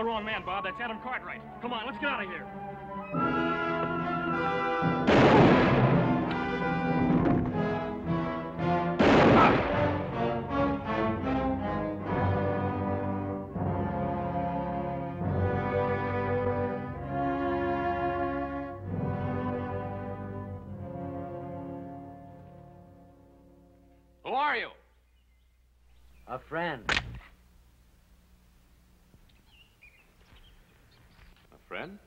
wrong man, Bob. That's Adam Cartwright. Come on, let's get out of here. Who are you? A friend. A friend?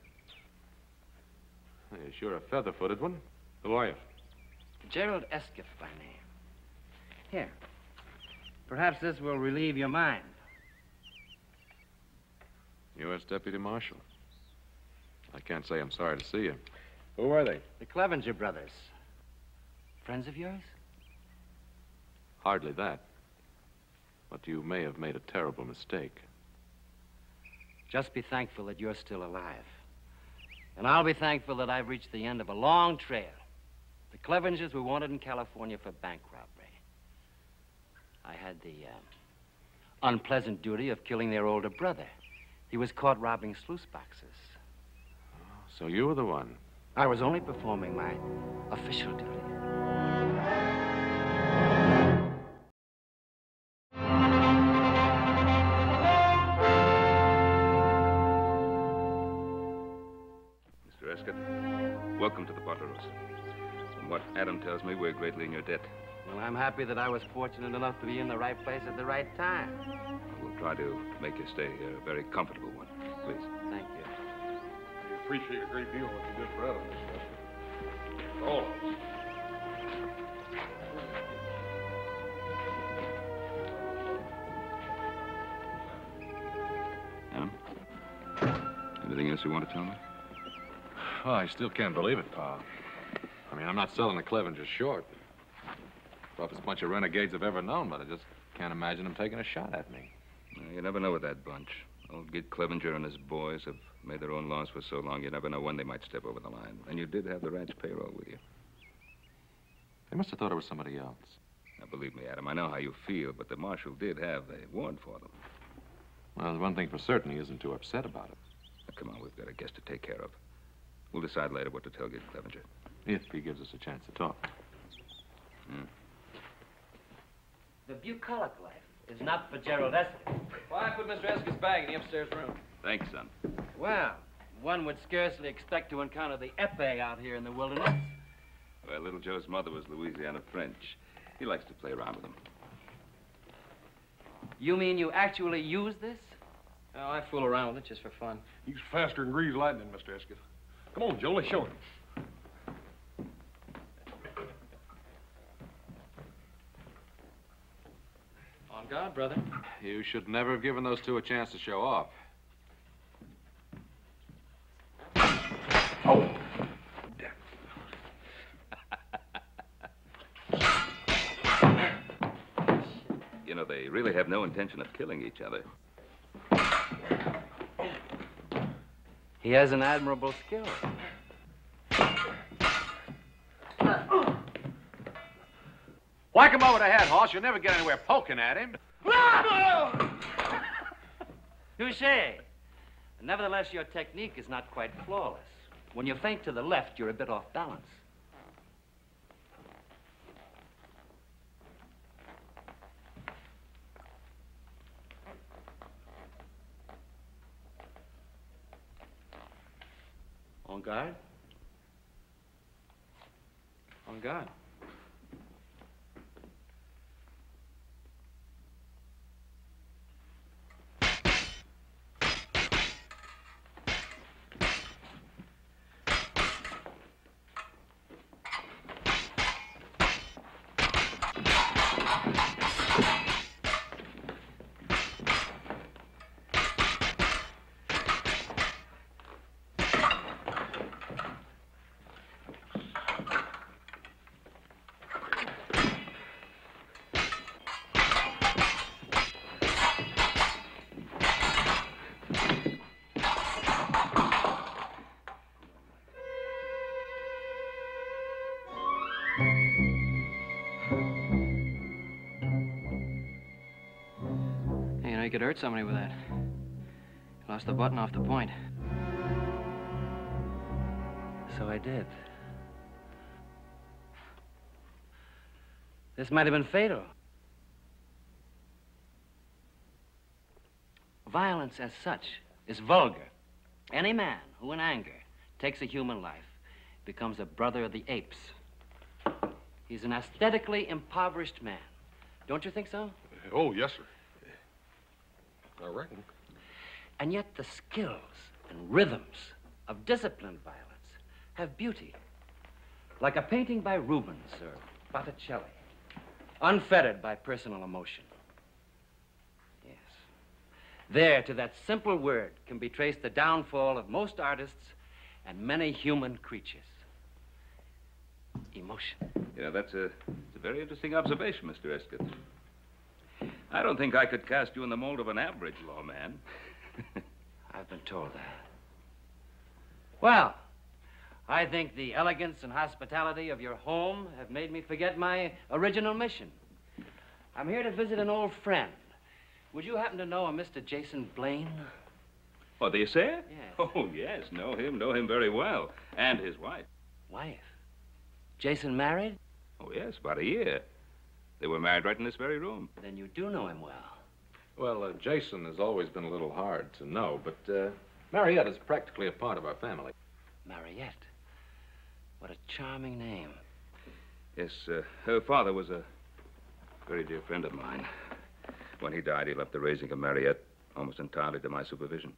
You're sure a feather-footed one. Who are you? Gerald Escott by name. Here. Perhaps this will relieve your mind. U.S. Deputy Marshal. I can't say I'm sorry to see you. Who are they? The Clevenger brothers. Friends of yours? Hardly that. But you may have made a terrible mistake. Just be thankful that you're still alive. And I'll be thankful that I've reached the end of a long trail. The Clevengers were wanted in California for bank robbery. I had the unpleasant duty of killing their older brother. He was caught robbing sluice boxes. So you were the one? I was only performing my official duty. Mr. Escott, welcome to the Potteros. From what Adam tells me, we're greatly in your debt. Well, I'm happy that I was fortunate enough to be in the right place at the right time. We'll try to make your stay here a very comfortable one. Please. Thank you. We appreciate a great deal what you did for Adam, Mr. Escott. For all of us. Adam? Anything else you want to tell me? Oh, I still can't believe it, Pa. I mean, I'm not selling the Clevengers short. Roughest bunch of renegades I've ever known, but I just can't imagine them taking a shot at me. You never know with that bunch. Old Gid Clevenger and his boys have made their own laws for so long, you never know when they might step over the line. And you did have the ranch payroll with you. They must have thought it was somebody else. Now, believe me, Adam, I know how you feel, but the marshal did have the warrant for them. Well, there's one thing for certain, he isn't too upset about it. Now, come on, we've got a guest to take care of. We'll decide later what to tell Gid Clevenger. If he gives us a chance to talk. The bucolic life is not for Gerald Escott. Why, I put Mr. Escott's bag in the upstairs room. Thanks, son. Well, one would scarcely expect to encounter the épée out here in the wilderness. Well, little Joe's mother was Louisiana French. He likes to play around with them. You mean you actually use this? Oh, I fool around with it just for fun. He's faster than greased lightning, Mr. Escott. Come on, Joe, let's show him. On guard, brother. You should never have given those two a chance to show off. Oh! You know, they really have no intention of killing each other. He has an admirable skill. Whack him over the head, Hoss. You'll never get anywhere poking at him. Touché. Nevertheless, your technique is not quite flawless. When you feint to the left, you're a bit off balance. On guard. On guard. You could hurt somebody with that. Lost the button off the point. So I did. This might have been fatal. Violence as such is vulgar. Any man who in anger takes a human life becomes a brother of the apes. He's an aesthetically impoverished man. Don't you think so? Oh, yes, sir. I reckon. And yet the skills and rhythms of disciplined violence have beauty. Like a painting by Rubens or Botticelli, unfettered by personal emotion. Yes. There, to that simple word, can be traced the downfall of most artists and many human creatures. Emotion. Yeah, that's a very interesting observation, Mr. Escott. I don't think I could cast you in the mold of an average lawman. I've been told that. Well, I think the elegance and hospitality of your home have made me forget my original mission. I'm here to visit an old friend. Would you happen to know a Mr. Jason Blaine? Oh, the assayer? Yes. Oh, yes. Know him very well. And his wife. Wife? Jason married? Oh, yes, about a year. They were married right in this very room. Then you do know him well. Well, Jason has always been a little hard to know, but Mariette is practically a part of our family. Mariette. What a charming name. Yes, her father was a very dear friend of mine. When he died, he left the raising of Mariette almost entirely to my supervision.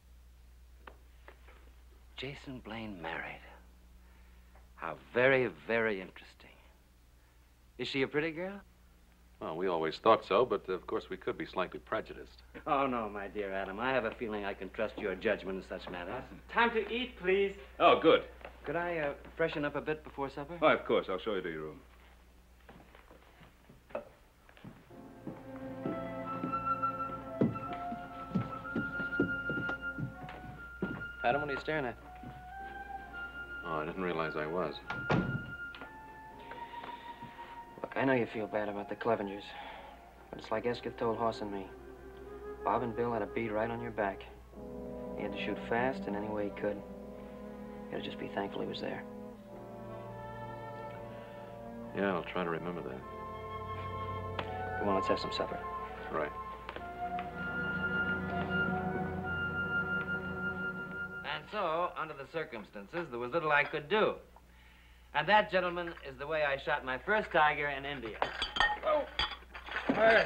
Jason Blaine married. How very, very interesting. Is she a pretty girl? Well, we always thought so, but of course we could be slightly prejudiced. Oh, no, my dear Adam. I have a feeling I can trust your judgment in such matters. Time to eat, please. Oh, good. Could I freshen up a bit before supper? Oh, of course. I'll show you to your room. Adam, what are you staring at? Oh, I didn't realize I was. Look, I know you feel bad about the Clevengers, but it's like Escott told Hoss and me. Bob and Bill had a bead right on your back. He had to shoot fast in any way he could. You gotta just be thankful he was there. Yeah, I'll try to remember that. Come on, let's have some supper. Right. And so, under the circumstances, there was little I could do. And that, gentlemen, is the way I shot my first tiger in India. Oh, for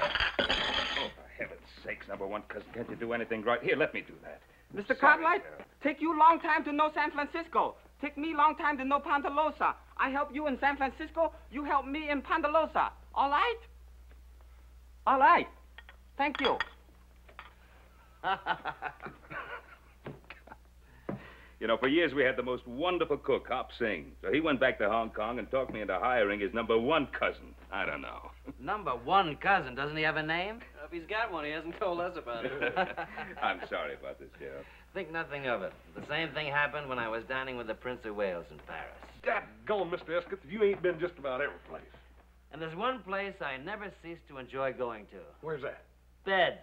heaven's sakes, number one cousin, can't you do anything right? Here, let me do that. Mr. Cartwright, take you long time to know San Francisco. Take me long time to know Ponderosa. I help you in San Francisco, you help me in Ponderosa. All right? All right. Thank you. You know, for years we had the most wonderful cook, Hop Singh. So he went back to Hong Kong and talked me into hiring his number one cousin. I don't know. Number one cousin. Doesn't he have a name? If he's got one, he hasn't told us about it. I'm sorry about this, Sheriff. Think nothing of it. The same thing happened when I was dining with the Prince of Wales in Paris. Daggone, Mr. Escott, you ain't been just about every place. And there's one place I never cease to enjoy going to. Where's that? Bed.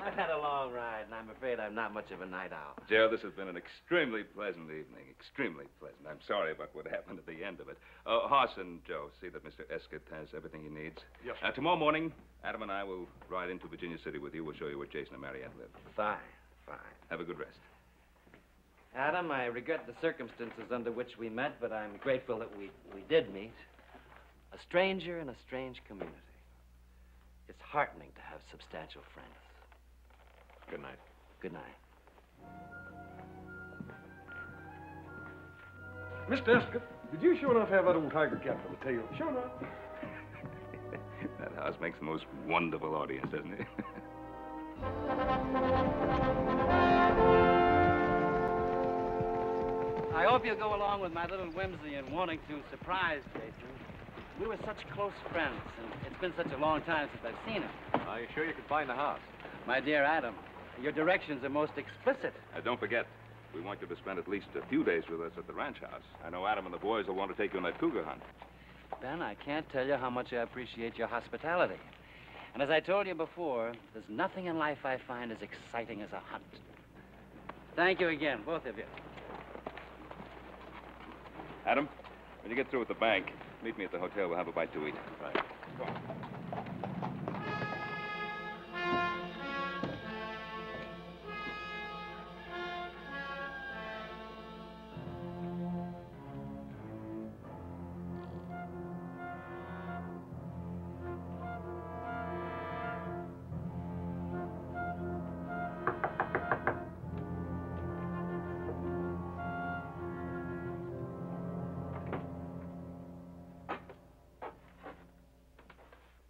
I've had a long ride, and I'm afraid I'm not much of a night owl. Gerald, this has been an extremely pleasant evening. Extremely pleasant. I'm sorry about what happened at the end of it. Hoss and Joe, see that Mr. Escott has everything he needs. Yes, sir. Tomorrow morning, Adam and I will ride into Virginia City with you. We'll show you where Jason and Mariette live. Fine, fine. Have a good rest. Adam, I regret the circumstances under which we met, but I'm grateful that we did meet. A stranger in a strange community. It's heartening to have substantial friends. Good night. Good night. Mr. Escott, did you sure enough have that old tiger cat for the tail? Sure enough. That house makes the most wonderful audience, doesn't it? I hope you'll go along with my little whimsy in wanting to surprise Jason. We were such close friends, and it's been such a long time since I've seen him. Are you sure you can find the house? My dear Adam, your directions are most explicit. Don't forget, we want you to spend at least a few days with us at the ranch house. I know Adam and the boys will want to take you on that cougar hunt. Ben, I can't tell you how much I appreciate your hospitality. And as I told you before, there's nothing in life I find as exciting as a hunt. Thank you again, both of you. Adam, when you get through with the bank, meet me at the hotel. We'll have a bite to eat. Right. Go on.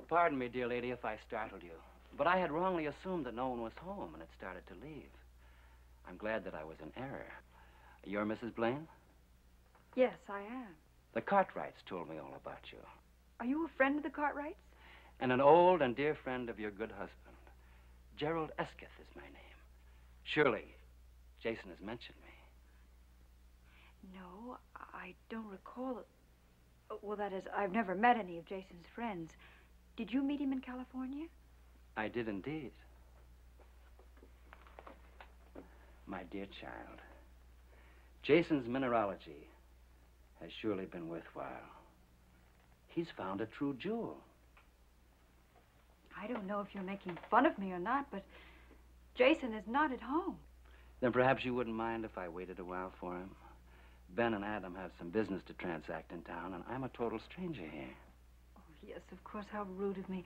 Pardon me, dear lady, if I startled you, but I had wrongly assumed that no one was home and had started to leave. I'm glad that I was in error. You're Mrs. Blaine? Yes, I am. The Cartwrights told me all about you. Are you a friend of the Cartwrights? And an old and dear friend of your good husband. Gerald Esketh is my name. Surely, Jason has mentioned me. No, I don't recall it. Well, that is, I've never met any of Jason's friends. Did you meet him in California? I did indeed. My dear child, Jason's mineralogy has surely been worthwhile. He's found a true jewel. I don't know if you're making fun of me or not, but Jason is not at home. Then perhaps you wouldn't mind if I waited a while for him. Ben and Adam have some business to transact in town, and I'm a total stranger here. Oh, yes, of course. How rude of me.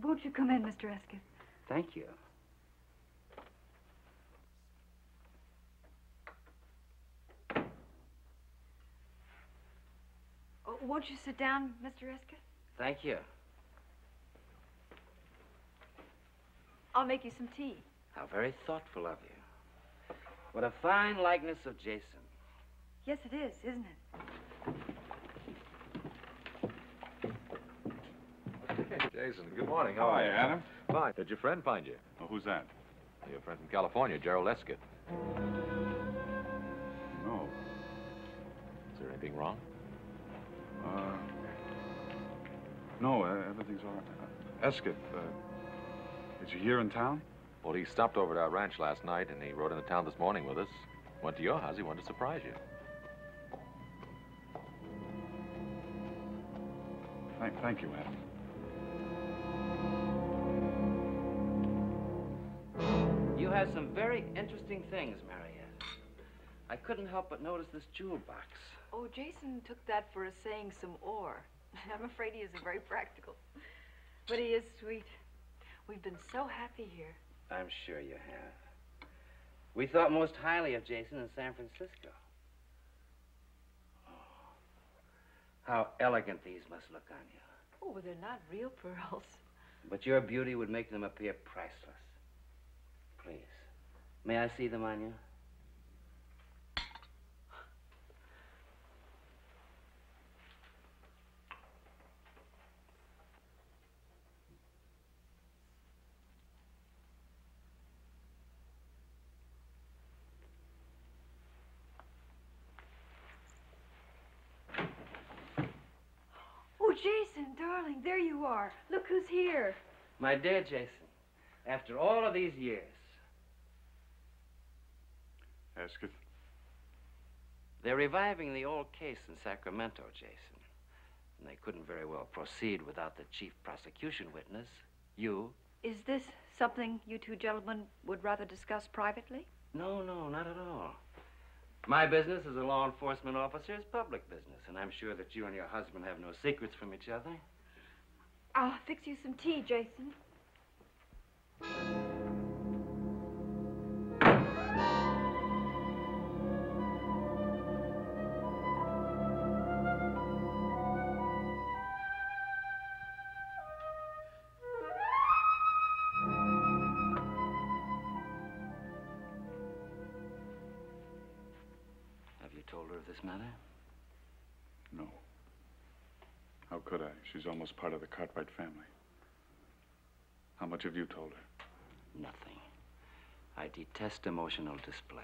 Won't you come in, Mr. Esketh? Thank you. Oh, won't you sit down, Mr. Esketh? Thank you. I'll make you some tea. How very thoughtful of you. What a fine likeness of Jason. Yes, it is, isn't it? Hey, Jason, good morning. How are you? Adam? Fine. Did your friend find you? Oh, who's that? Your friend from California, Gerald Esketh. No. Is there anything wrong? No, everything's all right. Esketh, is he here in town? Well, he stopped over at our ranch last night, and he rode into town this morning with us. Went to your house. He wanted to surprise you. Thank you, Adam. You have some very interesting things, Mariette. I couldn't help but notice this jewel box. Oh, Jason took that for a saying some ore. I'm afraid he isn't very practical. But he is sweet. We've been so happy here. I'm sure you have. We thought most highly of Jason in San Francisco. Oh, how elegant these must look on you. Oh, well, they're not real pearls. But your beauty would make them appear priceless. Please, may I see them on you? Oh, Jason, darling, there you are. Look who's here. My dear Jason, after all of these years, Esketh? they're reviving the old case in Sacramento, Jason. And they couldn't very well proceed without the chief prosecution witness, you. Is this something you two gentlemen would rather discuss privately? No, not at all. My business as a law enforcement officer is public business, and I'm sure that you and your husband have no secrets from each other. I'll fix you some tea, Jason. Have you told her of this matter? No. How could I? She's almost part of the Cartwright family. How much have you told her? Nothing. I detest emotional display.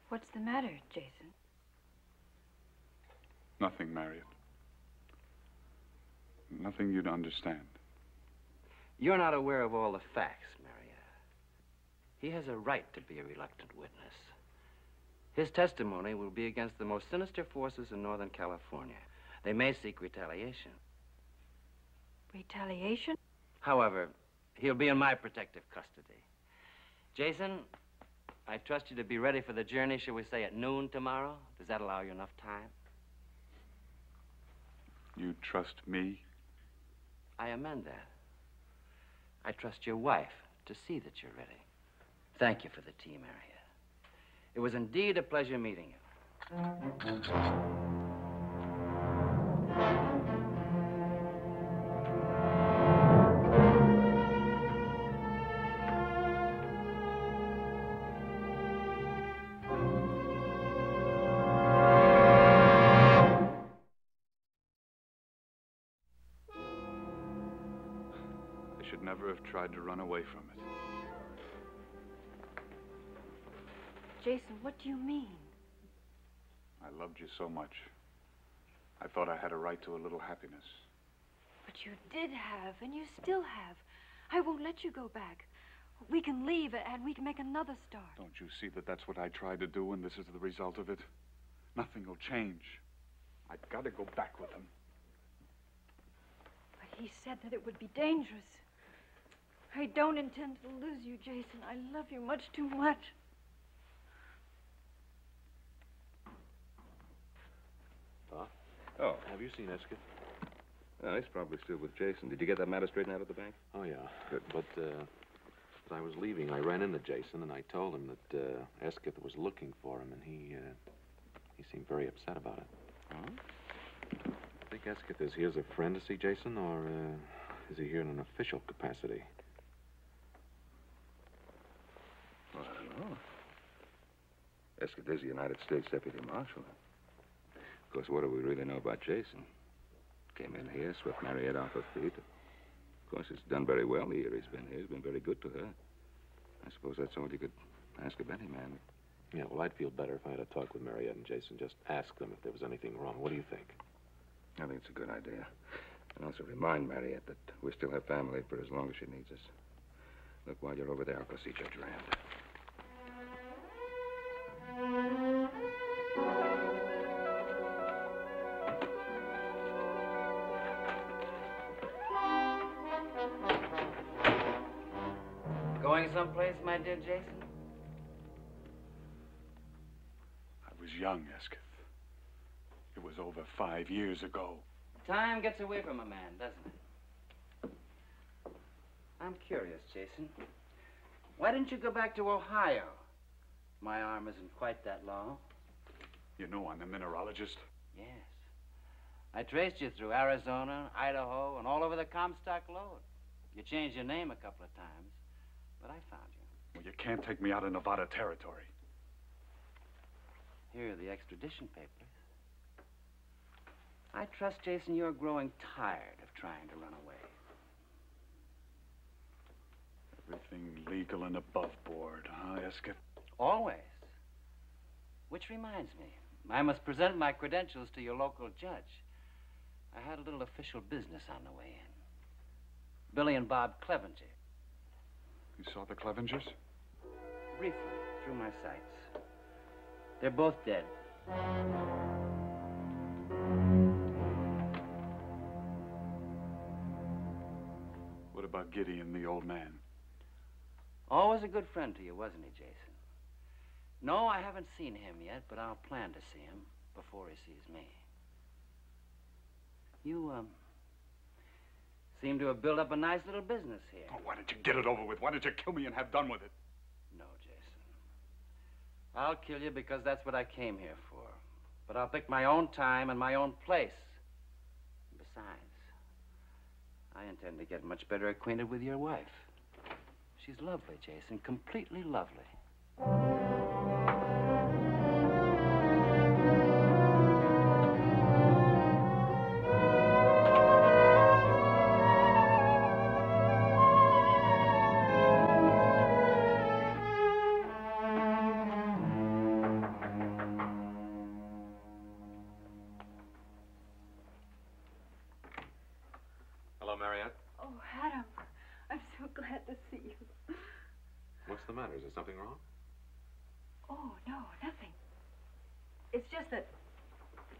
What's the matter, Jason? Nothing, Marriott. Nothing you'd understand. You're not aware of all the facts, Marietta. He has a right to be a reluctant witness. His testimony will be against the most sinister forces in Northern California. They may seek retaliation. Retaliation? However, he'll be in my protective custody. Jason, I trust you to be ready for the journey, shall we say, at noon tomorrow? Does that allow you enough time? You trust me? I amend that. I trust your wife to see that you're ready. Thank you for the tea, Marietta. It was indeed a pleasure meeting you. I should never have tried to run away from it. Jason, what do you mean? I loved you so much. I thought I had a right to a little happiness. But you did have, and you still have. I won't let you go back. We can leave, and we can make another start. Don't you see that that's what I tried to do, and this is the result of it? Nothing will change. I've got to go back with him. But he said that it would be dangerous. I don't intend to lose you, Jason. I love you much too much. Pa? Oh. Have you seen Esket? Oh, he's probably still with Jason. Did you get that matter straightened out at the bank? Oh, yeah. Good. But, as I was leaving, I ran into Jason, and I told him that, Esket was looking for him, and he seemed very upset about it. Oh? I think Esket is here as a friend to see Jason, or, is he here in an official capacity? Well, I don't know. Esket is the United States Deputy Marshal. Of course, what do we really know about Jason? Came in here, swept Marietta off her feet. Of course, he's done very well the year he's been here. He's been very good to her. I suppose that's all you could ask of any man. Yeah, well, I'd feel better if I had a talk with Mariette and Jason. Just ask them if there was anything wrong. What do you think? I think it's a good idea. And also remind Mariette that we still have family for as long as she needs us. Look, while you're over there, I'll go see Judge Rand. Going someplace, my dear Jason? I was young, Esket. It was over 5 years ago. Time gets away from a man, doesn't it? I'm curious, Jason. Why didn't you go back to Ohio? My arm isn't quite that long. You know I'm a mineralogist. Yes. I traced you through Arizona, Idaho, and all over the Comstock Lode. You changed your name a couple of times, but I found you. Well, you can't take me out of Nevada territory. Here are the extradition papers. I trust, Jason, you're growing tired of trying to run away. Everything legal and above board, huh, Esket? Always. Which reminds me, I must present my credentials to your local judge. I had a little official business on the way in. Billy and Bob Clevenger. You saw the Clevengers? Briefly, through my sights. They're both dead. What about Gideon, the old man? Always a good friend to you, wasn't he, Jason? No, I haven't seen him yet, but I'll plan to see him before he sees me. You, seem to have built up a nice little business here. Oh, why don't you get it over with? Why don't you kill me and have done with it? No, Jason. I'll kill you because that's what I came here for. But I'll pick my own time and my own place. Besides, I intend to get much better acquainted with your wife. She's lovely, Jason, completely lovely. something wrong? Oh, no, nothing. It's just that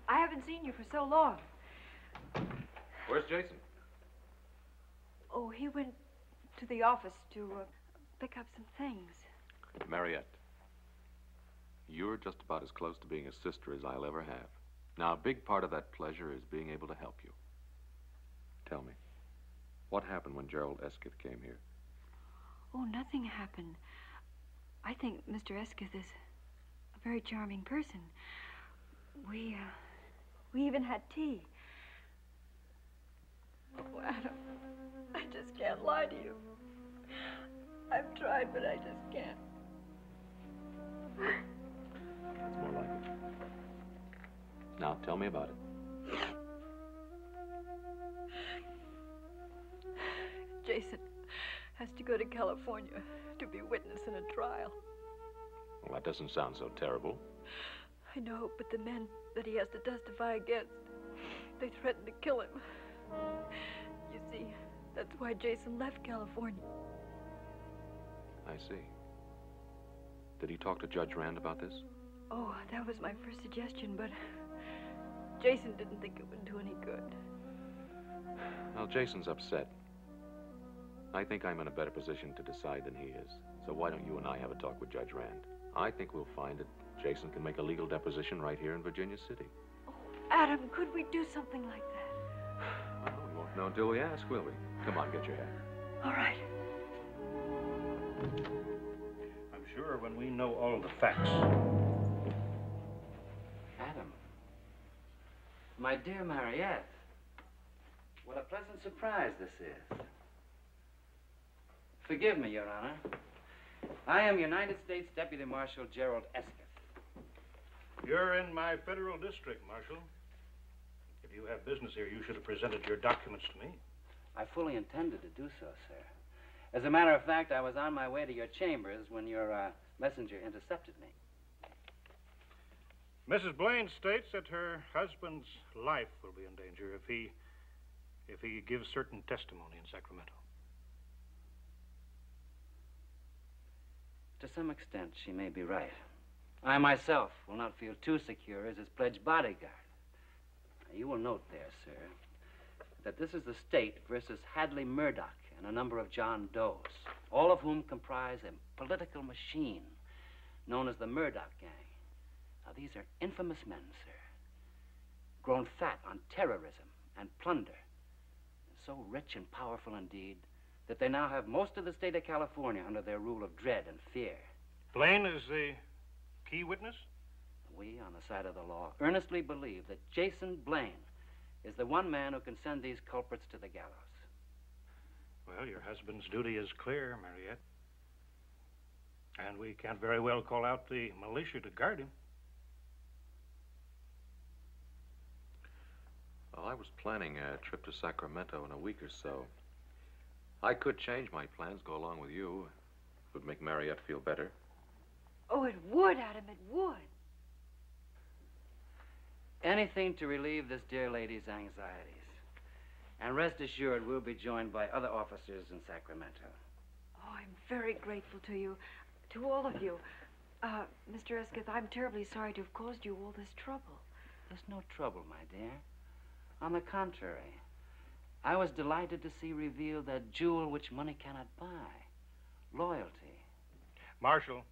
I haven't seen you for so long. Where's Jason? Oh, he went to the office to pick up some things. Mariette, you're just about as close to being a sister as I'll ever have. Now, a big part of that pleasure is being able to help you. Tell me, what happened when Gerald Esketh came here? Oh, nothing happened. I think Mr. Esketh is a very charming person. We even had tea. Oh, Adam, I just can't lie to you. I've tried, but I just can't. That's more like it. Now, tell me about it. Jason has to go to California to be witness in a trial. Well, that doesn't sound so terrible. I know, but the men that he has to testify against, they threatened to kill him. You see, that's why Jason left California. I see. Did he talk to Judge Rand about this? Oh, that was my first suggestion, but Jason didn't think it would do any good. Well, Jason's upset. I think I'm in a better position to decide than he is. So why don't you and I have a talk with Judge Rand? I think we'll find that Jason can make a legal deposition right here in Virginia City. Oh, Adam, could we do something like that? Well, we won't know until we ask, will we? Come on, get your hat. All right. I'm sure when we know all the facts. Adam. My dear Mariette. What a pleasant surprise this is. Forgive me, Your Honor. I am United States Deputy Marshal Gerald Esketh. You're in my federal district, Marshal. If you have business here, you should have presented your documents to me. I fully intended to do so, sir. As a matter of fact, I was on my way to your chambers when your messenger intercepted me. Mrs. Blaine states that her husband's life will be in danger if he gives certain testimony in Sacramento. To some extent, she may be right. I myself will not feel too secure as his pledged bodyguard. Now, you will note there, sir, that this is the state versus Hadley Murdoch and a number of John Does, all of whom comprise a political machine known as the Murdoch Gang. Now, these are infamous men, sir, grown fat on terrorism and plunder, and so rich and powerful indeed that they now have most of the state of California under their rule of dread and fear. Blaine is the key witness? We, on the side of the law, earnestly believe that Jason Blaine is the one man who can send these culprits to the gallows. Well, your husband's duty is clear, Mariette. And we can't very well call out the militia to guard him. Well, I was planning a trip to Sacramento in a week or so. I could change my plans, go along with you. It would make Mariette feel better. Oh, it would, Adam, it would. Anything to relieve this dear lady's anxieties. And rest assured, we'll be joined by other officers in Sacramento. Oh, I'm very grateful to you, to all of you. Mr. Esketh, I'm terribly sorry to have caused you all this trouble. There's no trouble, my dear. On the contrary, I was delighted to see revealed that jewel which money cannot buy, loyalty. Marshal,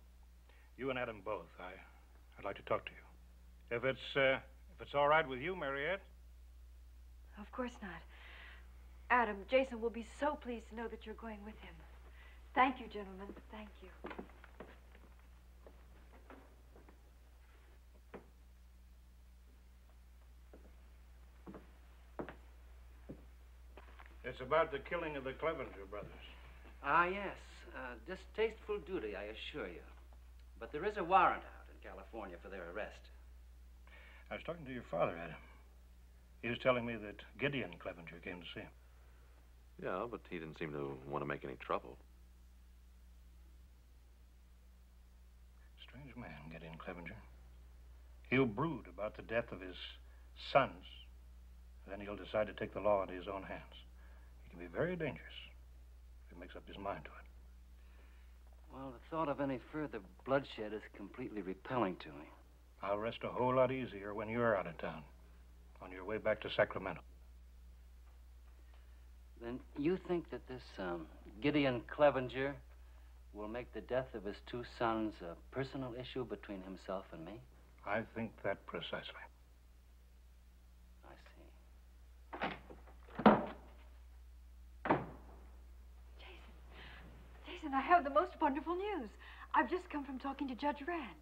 you and Adam both, I'd like to talk to you. If it's all right with you, Mariette? Of course not. Adam, Jason will be so pleased to know that you're going with him. Thank you, gentlemen. Thank you. It's about the killing of the Clevenger brothers. Ah, yes. Distasteful duty, I assure you. But there is a warrant out in California for their arrest. I was talking to your father, Adam. He was telling me that Gideon Clevenger came to see him. Yeah, but he didn't seem to want to make any trouble. Strange man, Gideon Clevenger. He'll brood about the death of his sons. Then he'll decide to take the law into his own hands. He can be very dangerous if he makes up his mind to it. Well, the thought of any further bloodshed is completely repelling to me. I'll rest a whole lot easier when you're out of town, on your way back to Sacramento. Then you think that this Gideon Clevenger will make the death of his two sons a personal issue between himself and me? I think that precisely. I see. Jason, I have the most wonderful news. I've just come from talking to Judge Rand.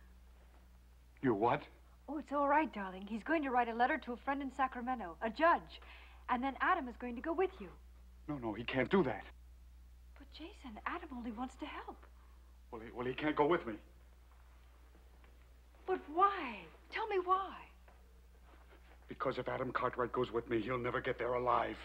You what? Oh, it's all right, darling. He's going to write a letter to a friend in Sacramento, a judge. And then Adam is going to go with you. No, he can't do that. But, Jason, Adam only wants to help. Well, he can't go with me. But why? Tell me why. Because if Adam Cartwright goes with me, he'll never get there alive.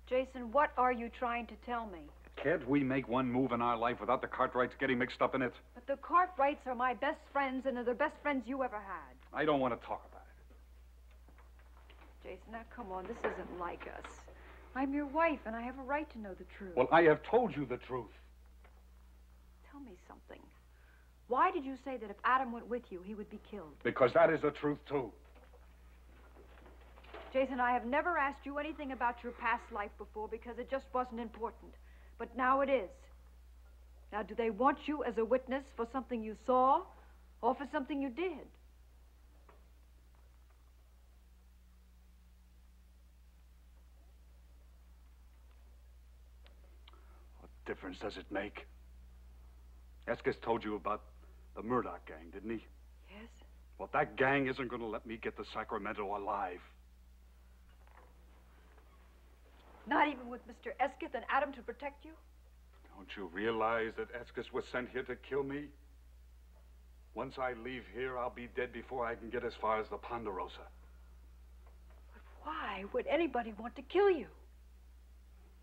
Jason, what are you trying to tell me? Can't we make one move in our life without the Cartwrights getting mixed up in it? But the Cartwrights are my best friends, and they're the best friends you ever had. I don't want to talk about it. Jason, now come on, this isn't like us. I'm your wife, and I have a right to know the truth. Well, I have told you the truth. Tell me something. Why did you say that if Adam went with you, he would be killed? Because that is the truth, too. Jason, I have never asked you anything about your past life before because it just wasn't important. But now it is. Now, do they want you as a witness for something you saw or for something you did? What difference does it make? Escus told you about the Murdoch gang, didn't he? Yes. Well, that gang isn't going to let me get to Sacramento alive. Not even with Mr. Escott and Adam to protect you? Don't you realize that Escus was sent here to kill me? Once I leave here, I'll be dead before I can get as far as the Ponderosa. But why would anybody want to kill you?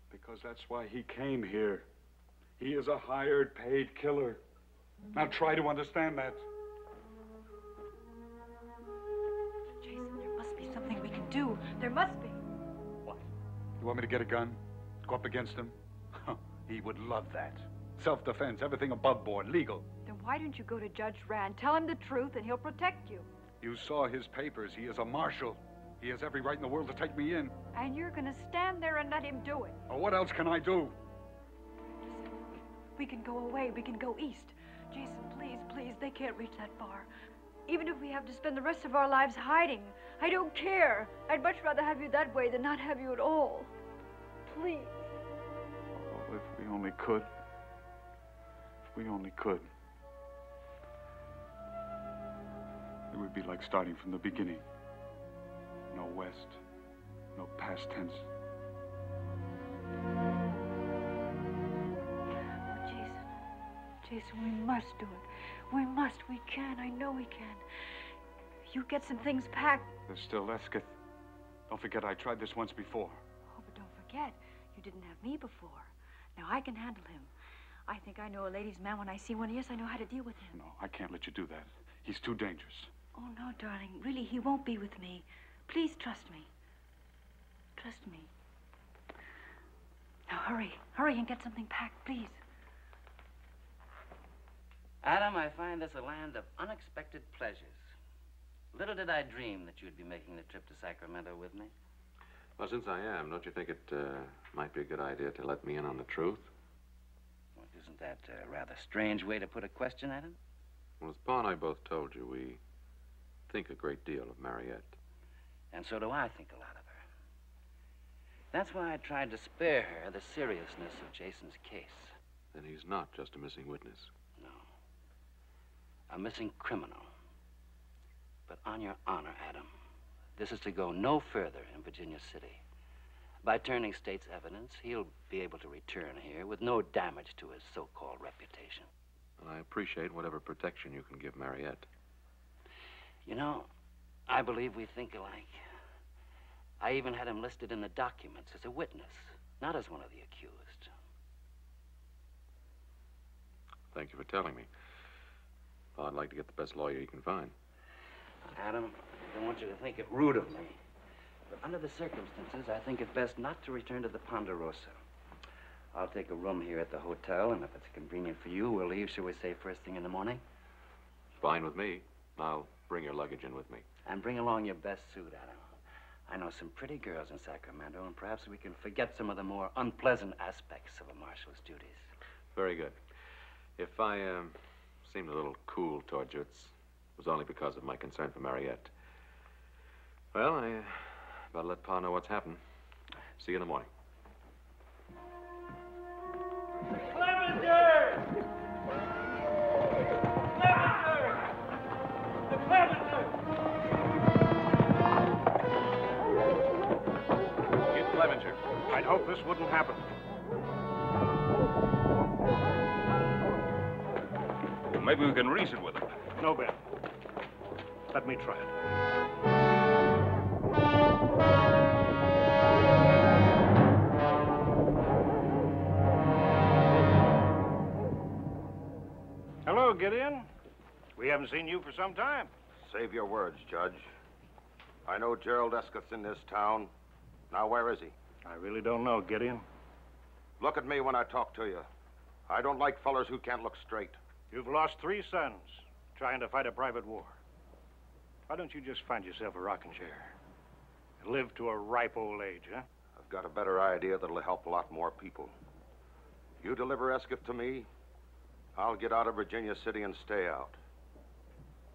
Because that's why he came here. He is a hired, paid killer. Now try to understand that. Jason, there must be something we can do. There must be. What? You want me to get a gun? Go up against him? He would love that. Self-defense, everything above board, legal. Then why don't you go to Judge Rand, tell him the truth, and he'll protect you? You saw his papers. He is a marshal. He has every right in the world to take me in. And you're going to stand there and let him do it. Well, what else can I do? We can go away. We can go east. Jason, please, please, they can't reach that far. Even if we have to spend the rest of our lives hiding, I don't care. I'd much rather have you that way than not have you at all. Please. Oh, if we only could. If we only could. It would be like starting from the beginning. No west, no past tense. Jason, we must do it. We must. We can. I know we can. You get some things packed. There's still Escott. Don't forget, I tried this once before. Oh, but don't forget, you didn't have me before. Now, I can handle him. I think I know a ladies' man when I see one. Yes, I know how to deal with him. No, I can't let you do that. He's too dangerous. Oh, no, darling. Really, he won't be with me. Please trust me. Trust me. Now, hurry. Hurry and get something packed, please. Adam, I find this a land of unexpected pleasures. Little did I dream that you'd be making the trip to Sacramento with me. Well, since I am, don't you think it might be a good idea to let me in on the truth? Well, isn't that a rather strange way to put a question, Adam? Well, as Pa and I both told you, we think a great deal of Mariette. And so do I think a lot of her. That's why I tried to spare her the seriousness of Jason's case. Then he's not just a missing witness. No. A missing criminal. But on your honor, Adam, this is to go no further in Virginia City. By turning state's evidence, he'll be able to return here with no damage to his so-called reputation. And I appreciate whatever protection you can give Mariette. You know, I believe we think alike. I even had him listed in the documents as a witness, not as one of the accused. Thank you for telling me. Well, I'd like to get the best lawyer you can find. Adam, I don't want you to think it rude of me, But under the circumstances, I think it best not to return to the Ponderosa. I'll take a room here at the hotel, and if it's convenient for you, we'll leave, shall we say, first thing in the morning? Fine with me. I'll bring your luggage in with me. And bring along your best suit, Adam. I know some pretty girls in Sacramento, and perhaps we can forget some of the more unpleasant aspects of a marshal's duties. Very good. If I seemed a little cool towards you, it was only because of my concern for Mariette. Well, I better let Pa know what's happened. See you in the morning. Clevenger! Clevenger! The Clevenger! Get Clevenger. I'd hoped this wouldn't happen. Well, maybe we can reason with him. No, Ben. Let me try it. Hello, Gideon. We haven't seen you for some time. Save your words, Judge. I know Gerald Eskett's in this town. Now, where is he? I really don't know, Gideon. Look at me when I talk to you. I don't like fellers who can't look straight. You've lost 3 sons trying to fight a private war. Why don't you just find yourself a rocking chair and live to a ripe old age, huh? I've got a better idea that'll help a lot more people. You deliver Eskett to me, I'll get out of Virginia City and stay out.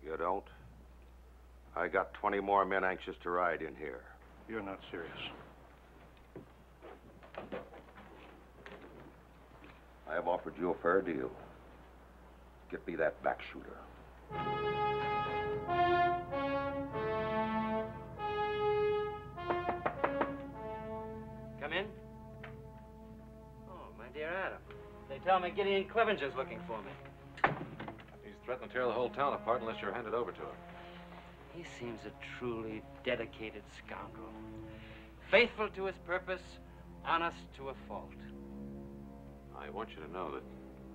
You don't? I got 20 more men anxious to ride in here. You're not serious. I have offered you a fair deal. Get me that back shooter. Come in. Oh, my dear Adam. They tell me Gideon Clevenger's looking for me. He's threatening to tear the whole town apart unless you're handed over to him. He seems a truly dedicated scoundrel. Faithful to his purpose, honest to a fault. I want you to know that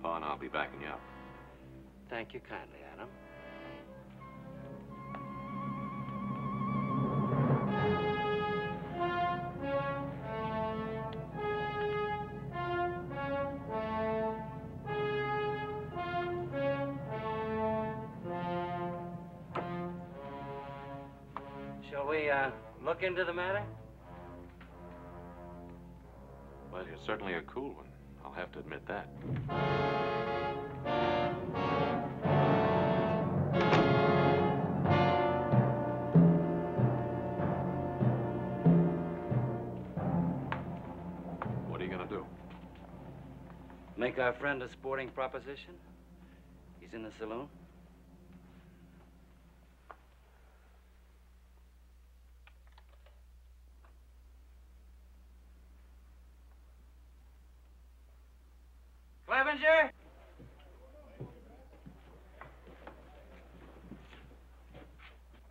Pa and I'll be backing you up. Thank you kindly, Adam. Shall we, look into the matter? Well, you're certainly a cool one. I'll have to admit that. What are you going to do? Make our friend a sporting proposition? He's in the saloon. Clevenger?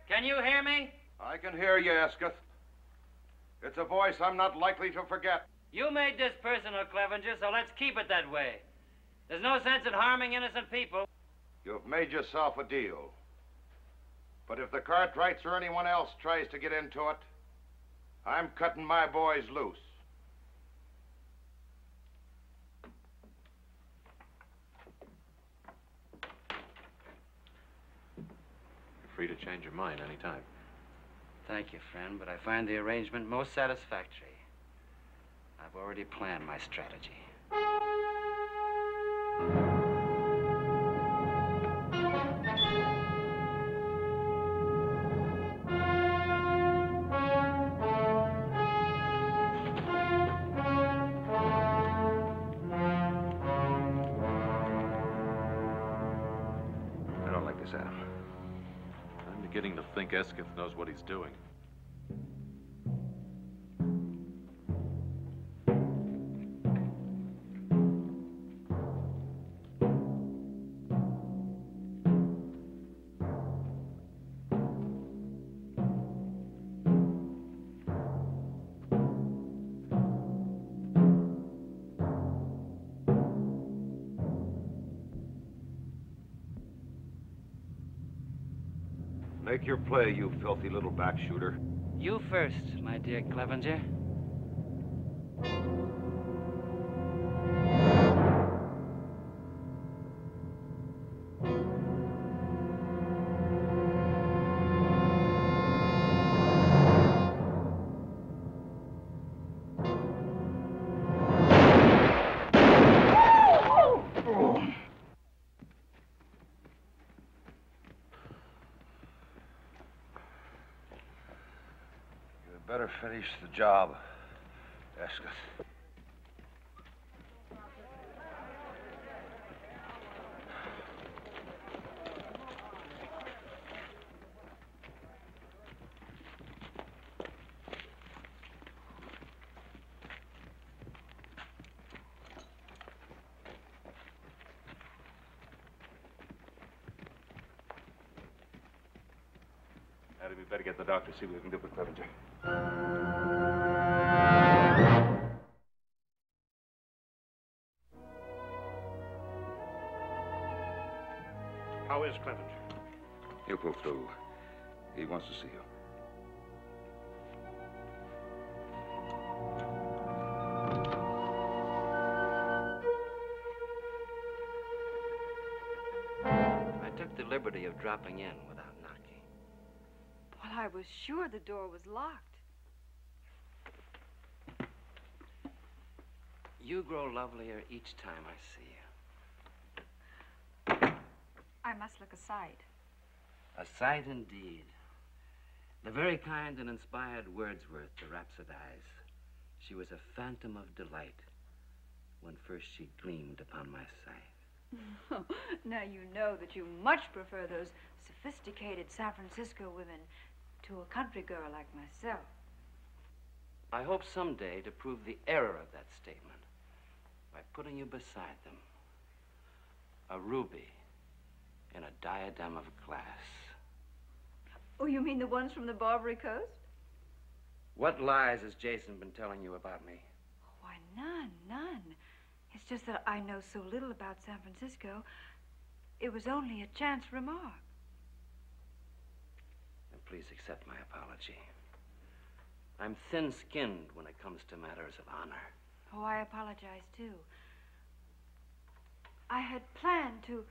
Can you hear me? I can hear you, Esketh. It's a voice I'm not likely to forget. You made this personal, Clevenger, so let's keep it that way. There's no sense in harming innocent people. You've made yourself a deal. But if the Cartwrights or anyone else tries to get into it, I'm cutting my boys loose. You're free to change your mind any time. Thank you, friend, but I find the arrangement most satisfactory. I've already planned my strategy. I don't like this, Adam. I'm beginning to think Esketh knows what he's doing. Make your play, you filthy little back shooter. You first, my dear Clevenger. Better finish the job, Escott. Hattie, we better get the doctor, see what we can do for Clevenger. How is Clevenger? He'll pull through. He wants to see you. I took the liberty of dropping in without knocking. Well, I was sure the door was locked. You grow lovelier each time I see you. I must look a sight. A sight indeed. The very kind and inspired Wordsworth to rhapsodize. She was a phantom of delight when first she gleamed upon my sight. Now you know that you much prefer those sophisticated San Francisco women to a country girl like myself. I hope someday to prove the error of that statement by putting you beside them. A ruby in a diadem of glass. Oh, you mean the ones from the Barbary Coast? What lies has Jason been telling you about me? Why, none. It's just that I know so little about San Francisco. It was only a chance remark. And please accept my apology. I'm thin-skinned when it comes to matters of honor. Oh, I apologize, too. I had planned to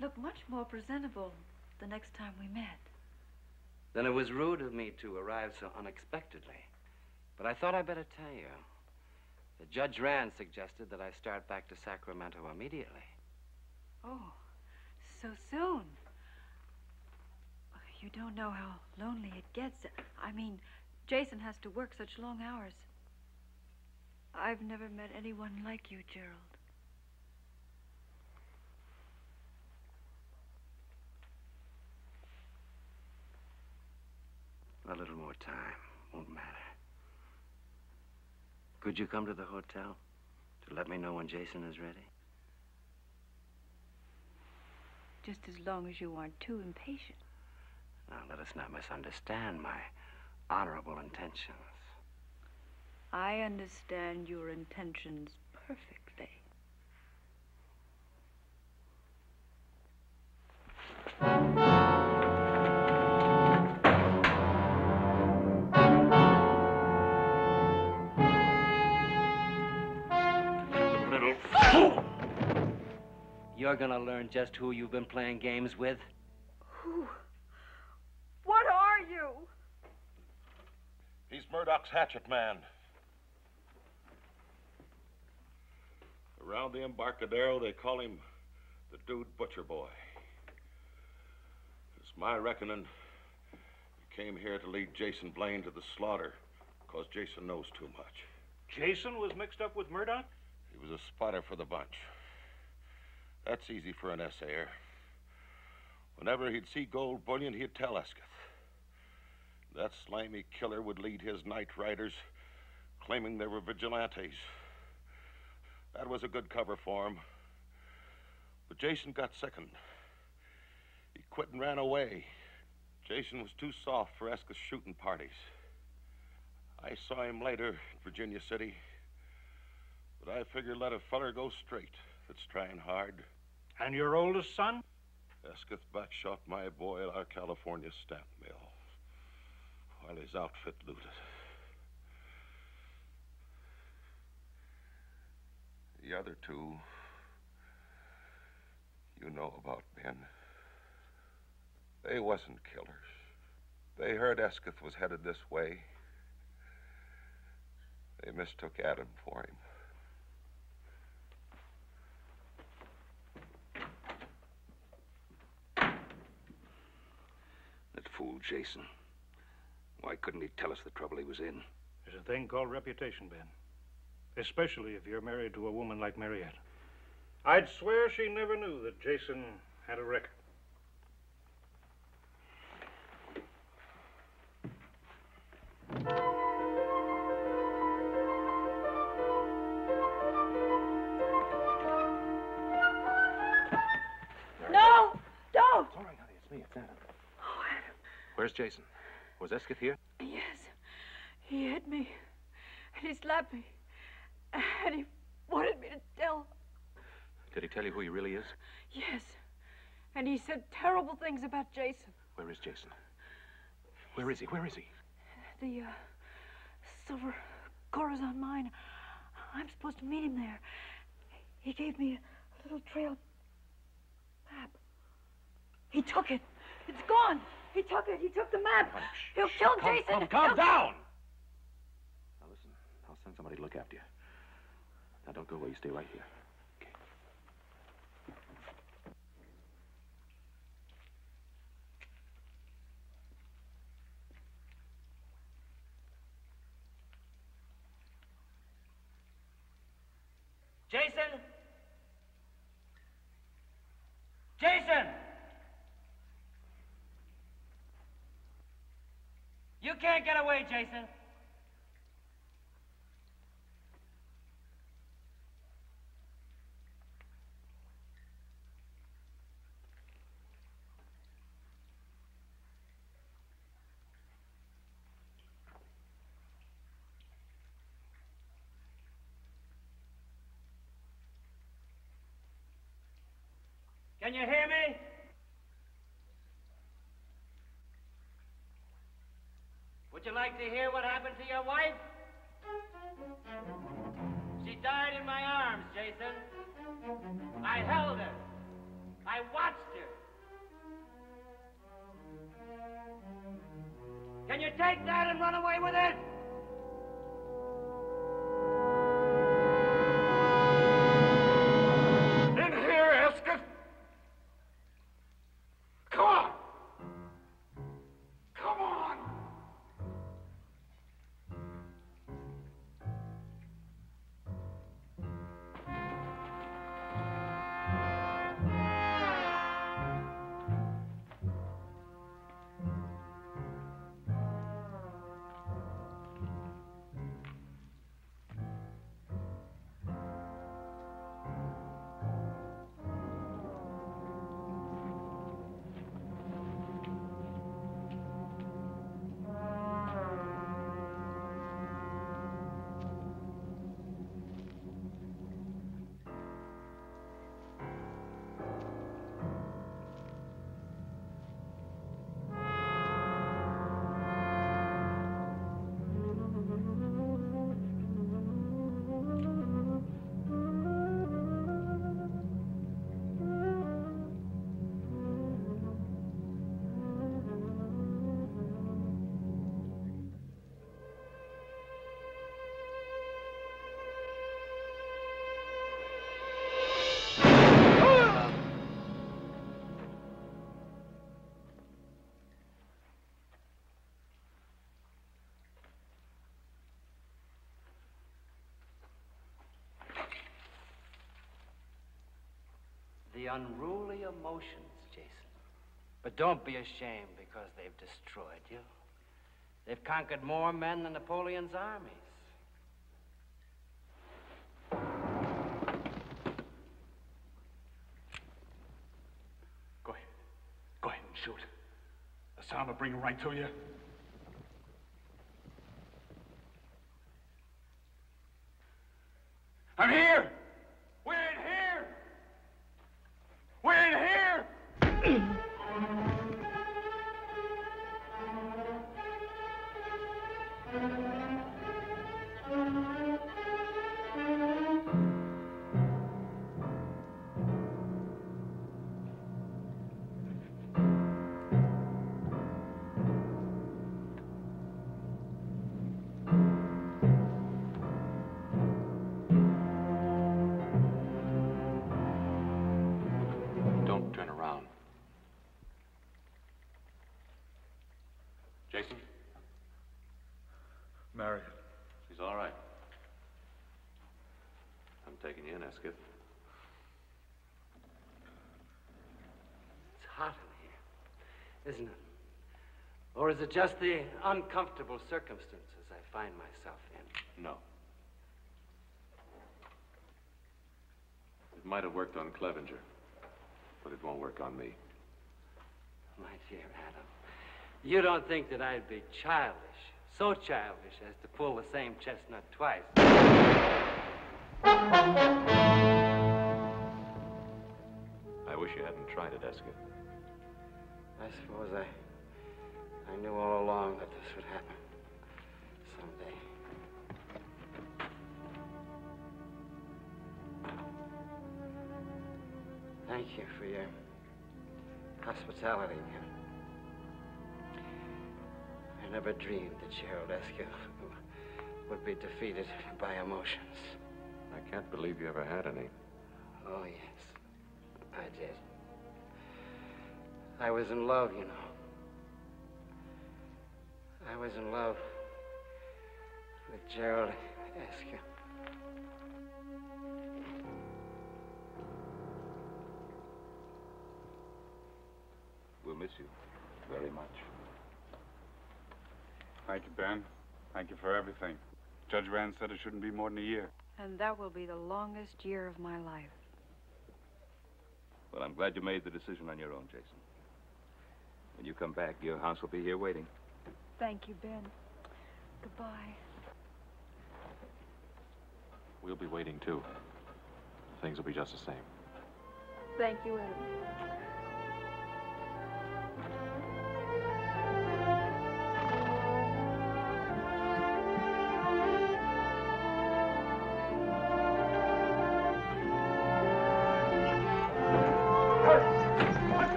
look much more presentable the next time we met. Then it was rude of me to arrive so unexpectedly. But I thought I'd better tell you. Judge Rand suggested that I start back to Sacramento immediately. Oh, so soon. You don't know how lonely it gets. I mean, Jason has to work such long hours. I've never met anyone like you, Gerald. A little more time. Won't matter. Could you come to the hotel to let me know when Jason is ready? Just as long as you aren't too impatient. Now, let us not misunderstand my honorable intentions. I understand your intentions perfectly. Little fool! You're gonna learn just who you've been playing games with. Who? What are you? He's Murdoch's hatchet man. Around the Embarcadero, they call him the Dude Butcher Boy. It's my reckoning he came here to lead Jason Blaine to the slaughter because Jason knows too much. Jason was mixed up with Murdoch? He was a spotter for the bunch. That's easy for an essayer. Whenever he'd see gold bullion, he'd tell Escott. That slimy killer would lead his night riders, claiming they were vigilantes. That was a good cover for him. But Jason got sickened. He quit and ran away. Jason was too soft for Escott's shooting parties. I saw him later in Virginia City. But I figured let a feller go straight that's trying hard. And your oldest son? Esketh backshot my boy at our California stamp mill while his outfit looted. The other two, you know about, Ben. They wasn't killers. They heard Esketh was headed this way. They mistook Adam for him. That fool Jason. Why couldn't he tell us the trouble he was in? There's a thing called reputation, Ben. Especially if you're married to a woman like Mariette. I'd swear she never knew that Jason had a record. No! Don't! It's all right, honey. It's me. It's Adam. Oh, Adam. Where's Jason? Was Esketh here? Yes. He hit me. And he slapped me. And he wanted me to tell. Did he tell you who he really is? Yes. And he said terrible things about Jason. Where is Jason? Where is he? Where is he? The silver Corazon mine. I'm supposed to meet him there. He gave me a little trail map. He took it. It's gone. He took it. He took the map. He'll kill Jason. Calm down. Now listen, I'll send somebody to look after you. Now don't go away. You stay right here. Okay. Jason? Jason! You can't get away, Jason. Can you hear me? Would you like to hear what happened to your wife? She died in my arms, Jason. I held her. I watched her. Can you take that and run away with it? In here, Esketh! Come on! Come on! The unruly emotions, Jason. But don't be ashamed because they've destroyed you. They've conquered more men than Napoleon's armies. Go ahead. Go ahead and shoot. The sound will bring him right to you. I'm here! We're in here! We're in here! Harriet? She's all right. I'm taking you in, Escott. It's hot in here, isn't it? Or is it just the uncomfortable circumstances I find myself in? No. It might have worked on Clevenger, but it won't work on me. My dear Adam, you don't think that I'd be childish, so childish as to pull the same chestnut twice? I wish you hadn't tried it, Escott. I suppose I knew all along that this would happen someday. Thank you for your hospitality, man. I never dreamed that Gerald Escott would be defeated by emotions. I can't believe you ever had any. Oh, yes, I did. I was in love, you know. I was in love with Gerald Escott. We'll miss you very much. Thank you, Ben. Thank you for everything. Judge Rand said it shouldn't be more than a year. And that will be the longest year of my life. Well, I'm glad you made the decision on your own, Jason. When you come back, your house will be here waiting. Thank you, Ben. Goodbye. We'll be waiting, too. Things will be just the same. Thank you, Adam.